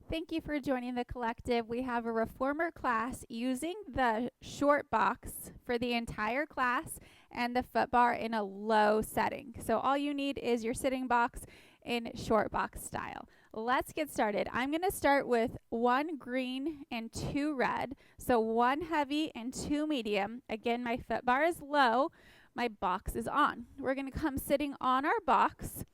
Thank you for joining the collective. We have a reformer class using the short box for the entire class and the foot bar in a low setting. So all you need is your sitting box in short box style. Let's get started. I'm going to start with 1 green and 2 red. So 1 heavy and 2 medium. Again, my foot bar is low. My box is on. We're going to come sitting on our box.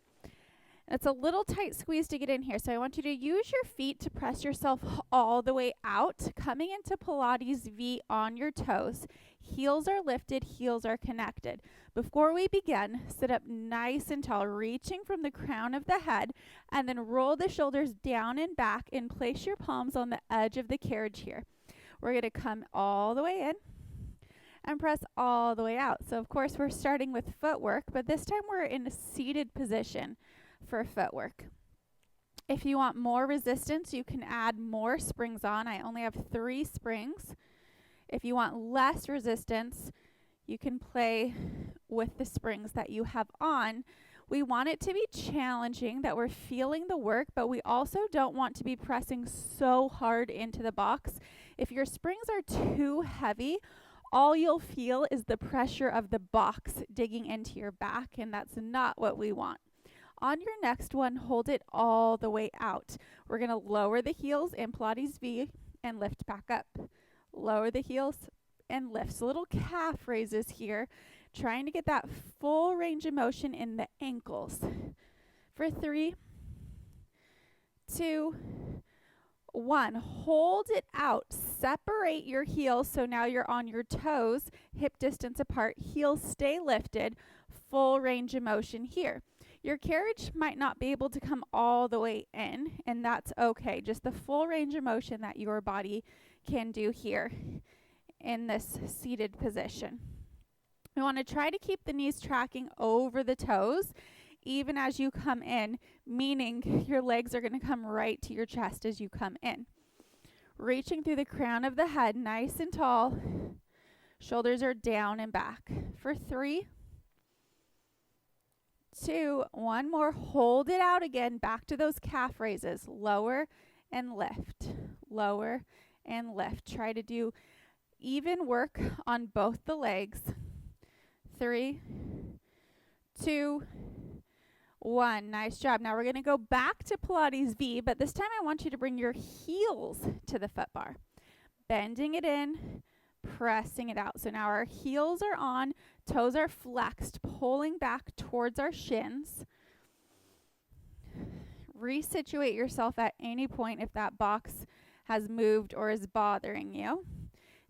It's a little tight squeeze to get in here, so I want you to use your feet to press yourself all the way out, coming into Pilates V on your toes. Heels are lifted, heels are connected. Before we begin, sit up nice and tall, reaching from the crown of the head, and then roll the shoulders down and back and place your palms on the edge of the carriage here. We're going to come all the way in and press all the way out. So of course we're starting with footwork, but this time we're in a seated position for footwork. If you want more resistance, you can add more springs on. I only have 3 springs. If you want less resistance, you can play with the springs that you have on. We want it to be challenging, that we're feeling the work, but we also don't want to be pressing so hard into the box. If your springs are too heavy, all you'll feel is the pressure of the box digging into your back, and that's not what we want. On your next one, hold it all the way out. We're going to lower the heels in Pilates V and lift back up. Lower the heels and lift. So little calf raises here, trying to get that full range of motion in the ankles. For 3, 2, 1. Hold it out. Separate your heels so now you're on your toes, hip distance apart. Heels stay lifted. Full range of motion here. Your carriage might not be able to come all the way in, and that's okay. Just the full range of motion that your body can do here in this seated position. We want to try to keep the knees tracking over the toes even as you come in, meaning your legs are going to come right to your chest as you come in. Reaching through the crown of the head, nice and tall. Shoulders are down and back. For 3, 2, 1 more. Hold it out again. Back to those calf raises. Lower and lift. Lower and lift. Try to do even work on both the legs. 3, 2, 1. Nice job. Now we're going to go back to Pilates V, but this time I want you to bring your heels to the foot bar. Bending it in, pressing it out. So now our heels are on, toes are flexed, pulling back towards our shins. Resituate yourself at any point if that box has moved or is bothering you.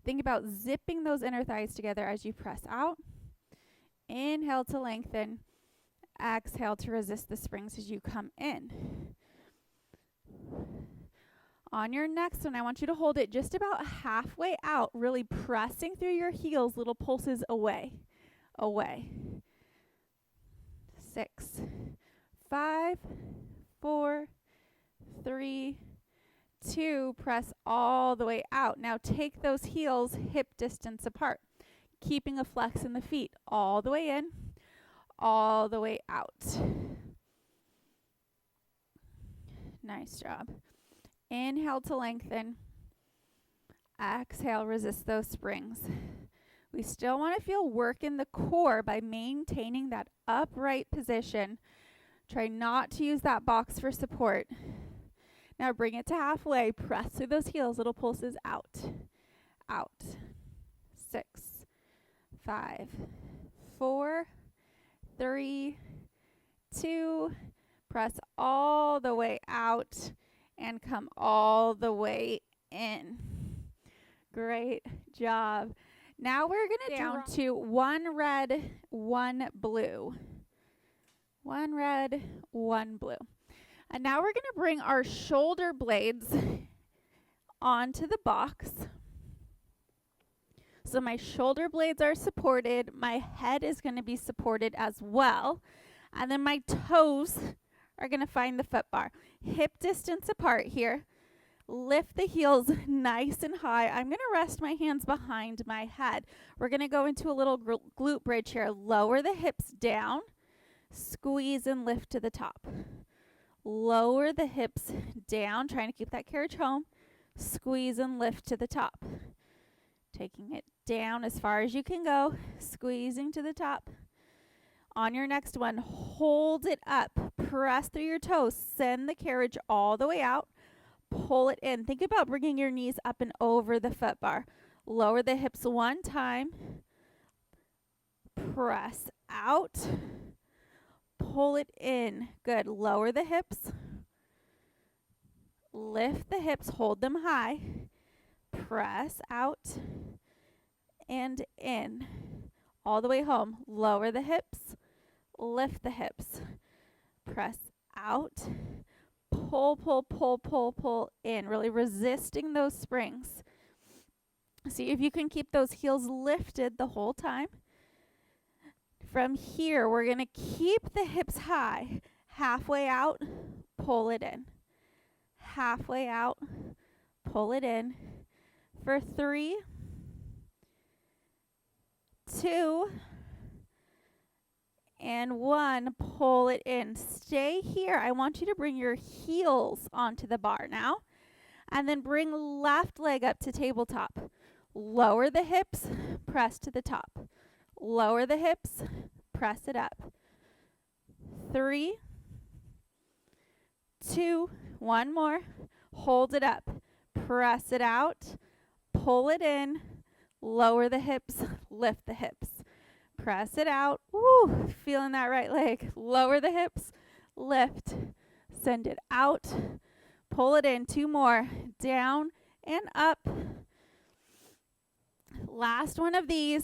Think about zipping those inner thighs together as you press out. Inhale to lengthen. Exhale to resist the springs as you come in. On your next one, I want you to hold it just about halfway out, really pressing through your heels, little pulses away, away. 6, 5, 4, 3, 2, press all the way out. Now take those heels hip distance apart, keeping a flex in the feet all the way in, all the way out. Nice job. Inhale to lengthen. Exhale, resist those springs. We still want to feel work in the core by maintaining that upright position. Try not to use that box for support. Now bring it to halfway. Press through those heels. Little pulses out. Out. 6, 5, 4, 3, 2. Press all the way out and come all the way in. Great job. Now we're going to down to 1 red, 1 blue. 1 red, 1 blue. And now we're going to bring our shoulder blades onto the box. So my shoulder blades are supported. My head is going to be supported as well. And then my toes are going to find the foot bar. Hip distance apart here. Lift the heels nice and high. I'm going to rest my hands behind my head. We're going to go into a little glute bridge here. Lower the hips down. Squeeze and lift to the top. Lower the hips down, trying to keep that carriage home. Squeeze and lift to the top. Taking it down as far as you can go, squeezing to the top. On your next one, hold it up. Press through your toes. Send the carriage all the way out. Pull it in. Think about bringing your knees up and over the foot bar. Lower the hips one time. Press out. Pull it in. Good. Lower the hips. Lift the hips. Hold them high. Press out and in. All the way home. Lower the hips. Lift the hips. Press out. Pull, pull, pull, pull, pull in. Really resisting those springs. See if you can keep those heels lifted the whole time. From here, we're going to keep the hips high. Halfway out, pull it in. Halfway out, pull it in. For 3, 2, and 1, pull it in. Stay here. I want you to bring your heels onto the bar now. And then bring left leg up to tabletop. Lower the hips, press to the top. Lower the hips, press it up. 3, 2, 1 more. Hold it up. Press it out. Pull it in. Lower the hips, lift the hips. Press it out. Woo, feeling that right leg. Lower the hips, lift. Send it out. Pull it in. 2 more. Down and up. Last one of these.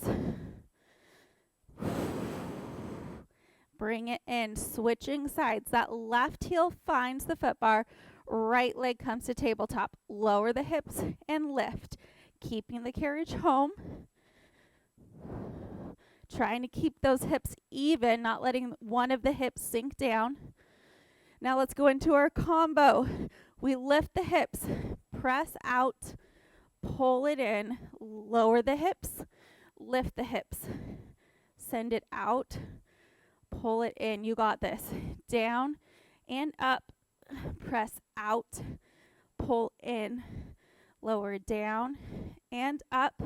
Bring it in. Switching sides. That left heel finds the foot bar. Right leg comes to tabletop. Lower the hips and lift. Keeping the carriage home. Trying to keep those hips even, not letting one of the hips sink down. Now let's go into our combo. We lift the hips, press out, pull it in, lower the hips, lift the hips, send it out, pull it in. You got this. Down and up, press out, pull in, lower down and up.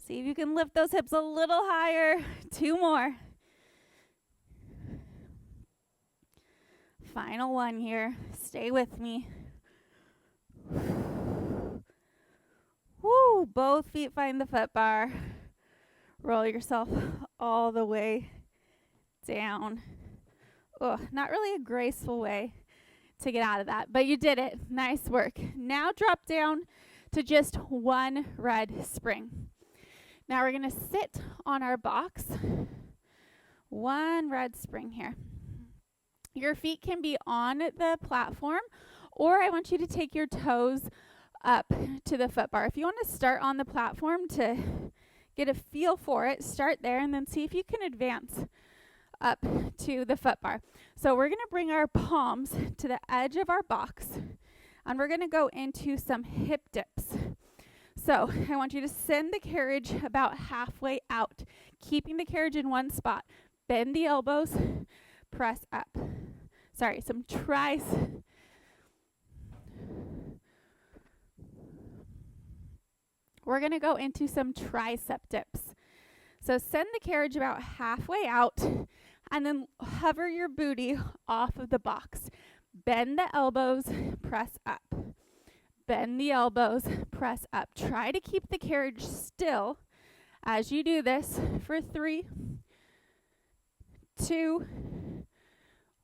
See if you can lift those hips a little higher. 2 more. Final one here. Stay with me. Woo! Both feet find the foot bar. Roll yourself all the way down. Oh, not really a graceful way to get out of that, but you did it. Nice work. Now drop down to just 1 red spring. Now we're going to sit on our box. 1 red spring here. Your feet can be on the platform, or I want you to take your toes up to the foot bar. If you want to start on the platform to get a feel for it, start there and then see if you can advance up to the foot bar. So we're going to bring our palms to the edge of our box, and we're going to go into some hip dips. So I want you to send the carriage about halfway out, keeping the carriage in one spot. Bend the elbows, press up. Sorry, some tries. We're going to go into some tricep dips. So send the carriage about halfway out, and then hover your booty off of the box. Bend the elbows, press up. Bend the elbows, press up. Try to keep the carriage still as you do this for 3, 2,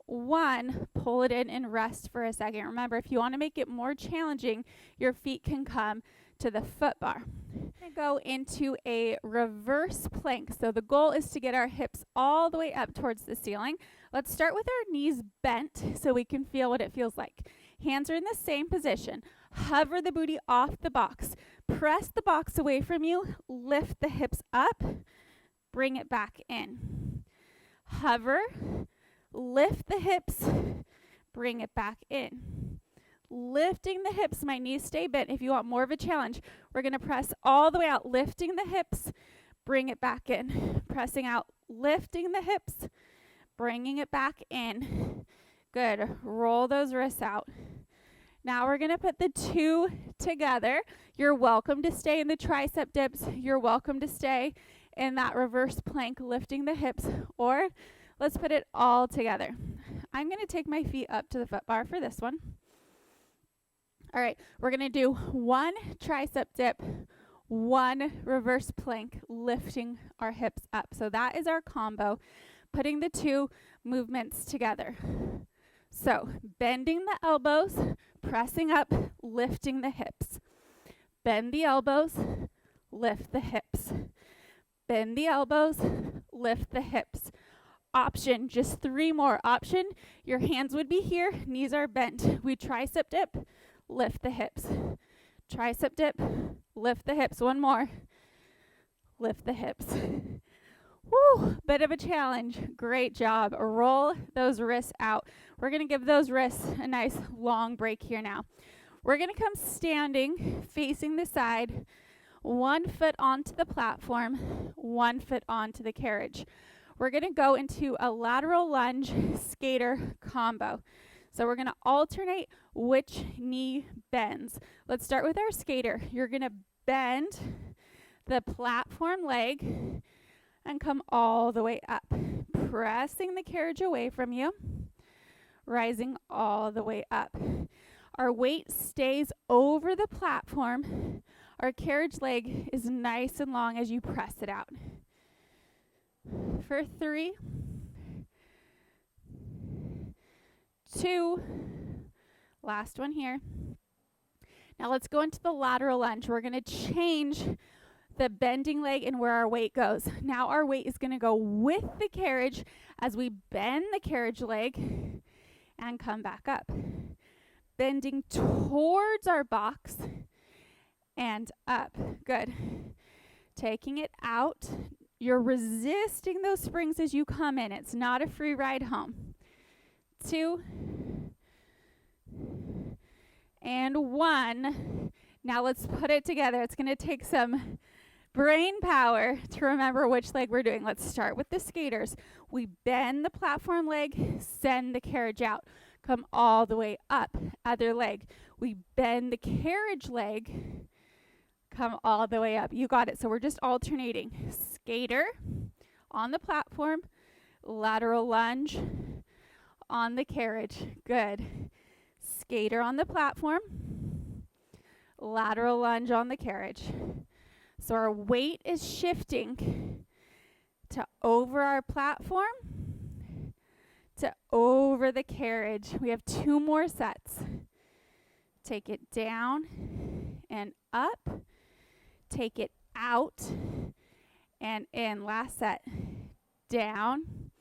1. Pull it in and rest for a second. Remember, if you want to make it more challenging, your feet can come to the foot bar. We're going to go into a reverse plank. So the goal is to get our hips all the way up towards the ceiling. Let's start with our knees bent so we can feel what it feels like. Hands are in the same position. Hover the booty off the box. Press the box away from you. Lift the hips up. Bring it back in. Hover. Lift the hips. Bring it back in. Lifting the hips. My knees stay bent. If you want more of a challenge, we're going to press all the way out. Lifting the hips. Bring it back in. Pressing out. Lifting the hips. Bringing it back in. Good. Roll those wrists out. Now we're going to put the two together. You're welcome to stay in the tricep dips. You're welcome to stay in that reverse plank, lifting the hips, or let's put it all together. I'm going to take my feet up to the foot bar for this one. All right, we're going to do one tricep dip, one reverse plank, lifting our hips up. So that is our combo, putting the two movements together. So bending the elbows, pressing up, lifting the hips. Bend the elbows, lift the hips. Bend the elbows, lift the hips. Option, just 3 more. Option, your hands would be here, knees are bent. We tricep dip, lift the hips. Tricep dip, lift the hips. One more. Lift the hips. Woo, bit of a challenge. Great job. Roll those wrists out. We're going to give those wrists a nice long break here now. We're going to come standing, facing the side, 1 foot onto the platform, 1 foot onto the carriage. We're going to go into a lateral lunge skater combo. So we're going to alternate which knee bends. Let's start with our skater. You're going to bend the platform leg and come all the way up, pressing the carriage away from you, rising all the way up. Our weight stays over the platform. Our carriage leg is nice and long as you press it out. For 3, 2, last one here. Now let's go into the lateral lunge. We're going to change the bending leg and where our weight goes. Now our weight is going to go with the carriage as we bend the carriage leg and come back up. Bending towards our box and up. Good. Taking it out. You're resisting those springs as you come in. It's not a free ride home. 2 and 1. Now let's put it together. It's going to take some brain power to remember which leg we're doing. Let's start with the skaters. We bend the platform leg, send the carriage out. Come all the way up. Other leg. We bend the carriage leg, come all the way up. You got it. So we're just alternating. Skater on the platform, lateral lunge on the carriage. Good. Skater on the platform, lateral lunge on the carriage. So our weight is shifting to over our platform, to over the carriage. We have 2 more sets. Take it down and up. Take it out and in. Last set. Down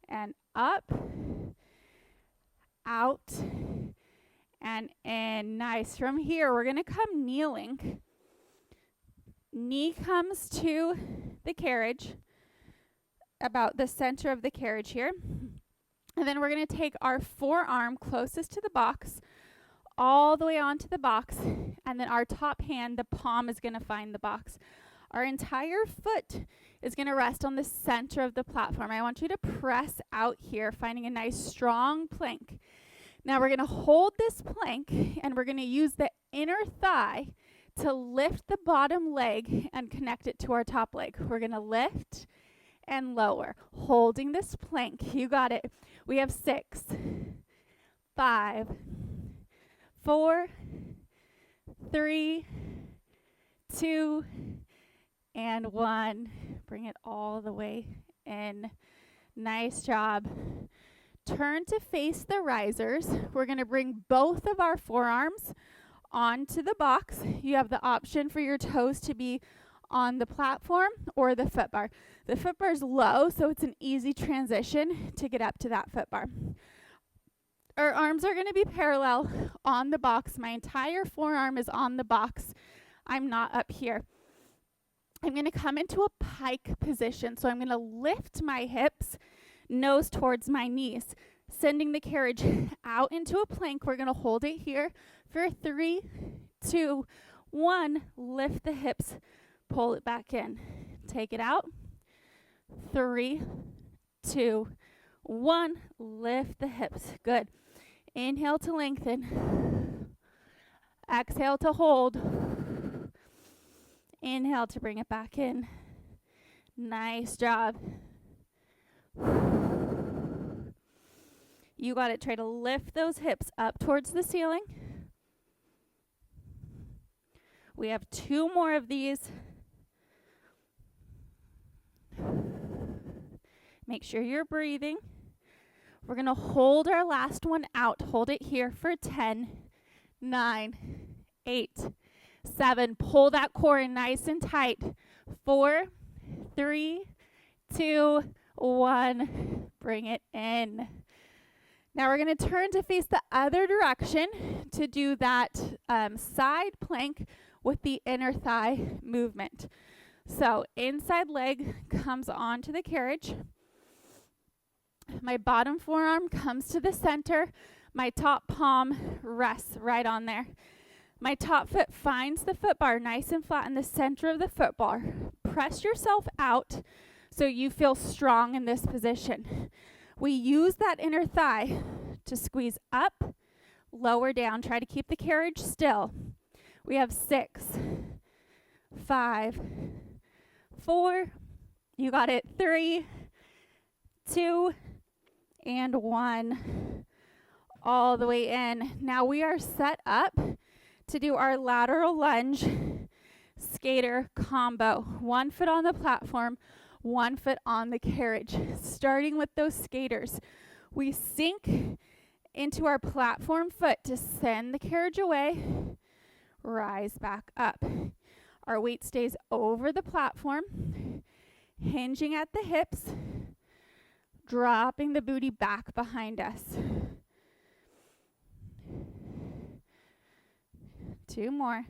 and up. Out and in. Nice. From here, we're going to come kneeling. Knee comes to the carriage, about the center of the carriage here. And then we're going to take our forearm closest to the box, all the way onto the box, and then our top hand, the palm, is going to find the box. Our entire foot is going to rest on the center of the platform. I want you to press out here, finding a nice strong plank. Now we're going to hold this plank, and we're going to use the inner thigh to lift the bottom leg and connect it to our top leg. We're going to lift and lower, holding this plank. You got it. We have 6, 5, 4, 3, 2, and 1. Bring it all the way in. Nice job. Turn to face the risers. We're going to bring both of our forearms onto the box. You have the option for your toes to be on the platform or the foot bar. The foot bar is low, so it's an easy transition to get up to that foot bar. Our arms are going to be parallel on the box. My entire forearm is on the box. I'm not up here. I'm going to come into a pike position. So I'm going to lift my hips, nose towards my knees, sending the carriage out into a plank. We're going to hold it here for 3, 2, 1. Lift the hips, pull it back in. Take it out. 3, 2, 1. Lift the hips. Good. Inhale to lengthen. Exhale to hold. Inhale to bring it back in. Nice job. You got it. Try to lift those hips up towards the ceiling. We have 2 more of these. Make sure you're breathing. We're going to hold our last one out. Hold it here for 10, 9, 8, 7. Pull that core in nice and tight. 4, 3, 2, 1. Bring it in. Now we're going to turn to face the other direction to do that side plank with the inner thigh movement. So inside leg comes onto the carriage. My bottom forearm comes to the center. My top palm rests right on there. My top foot finds the foot bar nice and flat in the center of the foot bar. Press yourself out so you feel strong in this position. We use that inner thigh to squeeze up, lower down. Try to keep the carriage still. We have 6, 5, 4. You got it. 3, 2, and 1. All the way in. Now we are set up to do our lateral lunge skater combo. 1 foot on the platform, 1 foot on the carriage. Starting with those skaters, we sink into our platform foot to send the carriage away, rise back up. Our weight stays over the platform, hinging at the hips, dropping the booty back behind us. 2 more.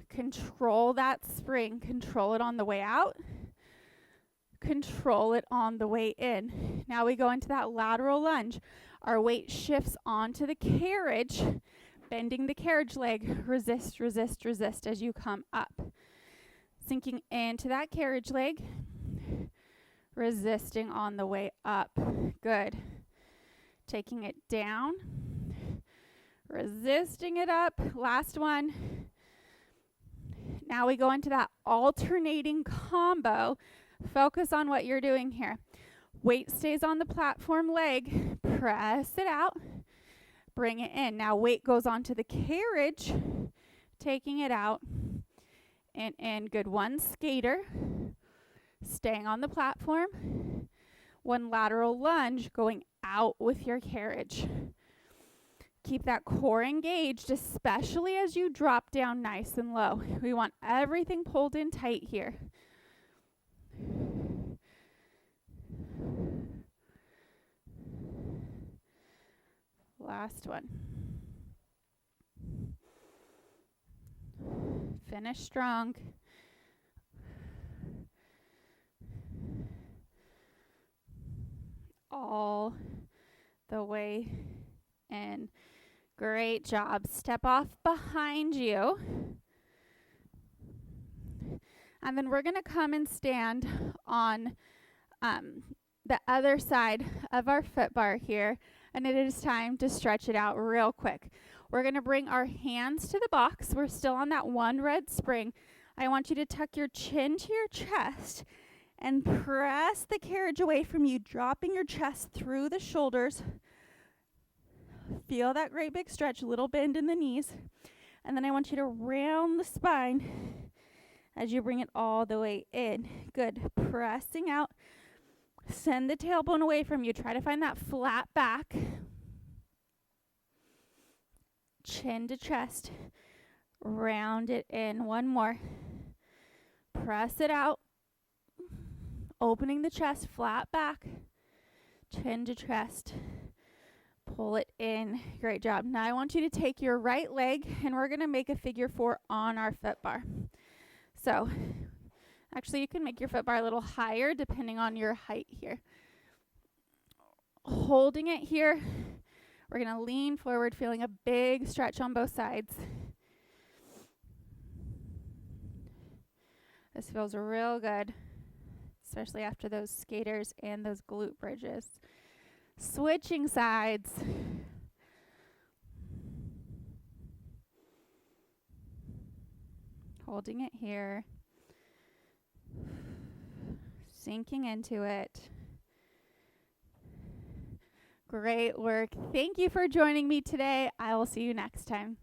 Control that spring. Control it on the way out. Control it on the way in. Now we go into that lateral lunge. Our weight shifts onto the carriage, bending the carriage leg. Resist, resist, resist as you come up. Sinking into that carriage leg. Resisting on the way up. Good. Taking it down. Resisting it up. Last one. Now we go into that alternating combo. Focus on what you're doing here. Weight stays on the platform leg. Press it out. Bring it in. Now weight goes onto the carriage. Taking it out. And in. Good. 1 skater. Staying on the platform. 1 lateral lunge going out with your carriage. Keep that core engaged, especially as you drop down nice and low. We want everything pulled in tight here. Last one. Finish strong. All the way in. Great job. Step off behind you. And then we're going to come and stand on the other side of our foot bar here. And it is time to stretch it out real quick. We're going to bring our hands to the box. We're still on that 1 red spring. I want you to tuck your chin to your chest and press the carriage away from you, dropping your chest through the shoulders. Feel that great big stretch, little bend in the knees. And then I want you to round the spine as you bring it all the way in. Good. Pressing out. Send the tailbone away from you. Try to find that flat back. Chin to chest. Round it in. 1 more. Press it out. Opening the chest, flat back. Chin to chest. Pull it in. Great job. Now I want you to take your right leg and we're going to make a figure 4 on our foot bar. So actually you can make your foot bar a little higher depending on your height here. Holding it here, we're going to lean forward, feeling a big stretch on both sides. This feels real good. especially after those skaters and those glute bridges. Switching sides. Holding it here. Sinking into it. Great work. Thank you for joining me today. I will see you next time.